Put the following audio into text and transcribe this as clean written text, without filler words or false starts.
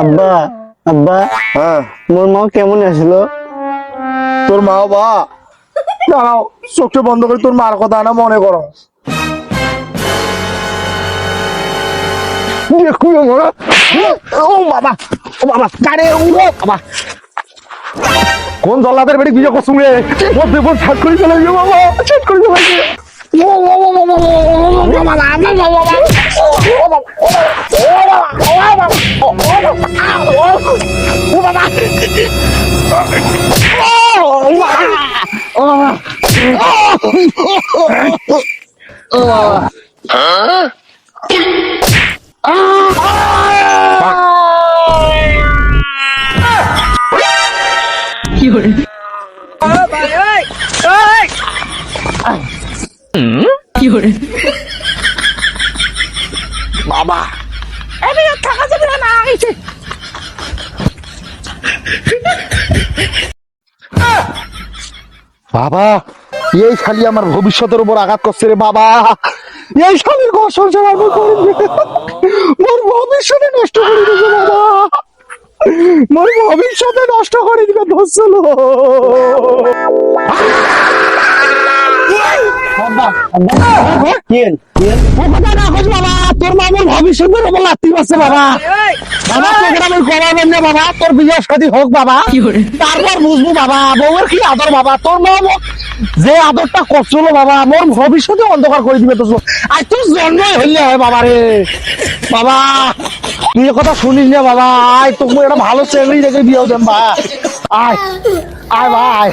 আব্বা আব্বা হ্যাঁ মোর মা কেমন আসলো? তোর মা বাবা দাঁড়াও, চোখটা বন্ধ করে তোর মার কথা না মনে করো। ও বাবা, ও বাবা, কারে উড়ো বাবা। কোন জল্লাদের বেড়ি বিয়ে করছুম রে? ও দেবন ছাট করে চলে গেল বাবা, ছাট করে চলে গেল। বাবা থাকা যাবে না আইছে। বাবা এই খালি আমার ভবিষ্যতের উপর আঘাত করছে রে বাবা। এই শালির ঘর সংসার আমি করি, মোর ভবিষ্যতে নষ্ট করে দিবে বাবা, মোর ভবিষ্যতে নষ্ট করে দিবে ধরছিল। তোর মামুর ভবিষ্যতের উপর লাত্তি আছে বাবা। বাবা তোকে আমি করাবেন না বাবা, তোর বিয়ে শাদী হোক বাবা, তারপর বুঝবো বাবা বউয়ের কি আদর বাবা। তোর মা যে আদরটা করছিল বাবা, মোর ভবিষ্যতে অন্ধকার করে দিবে। তো আজ তোর জন্মই হইলে হয় বাবা রে বাবা। তুই কথা শুনিস না বাবা, আয় তোকে একটা ভালো ছেলে দেখে বিয়ে দেন ভাই। আয় আয় ভাই।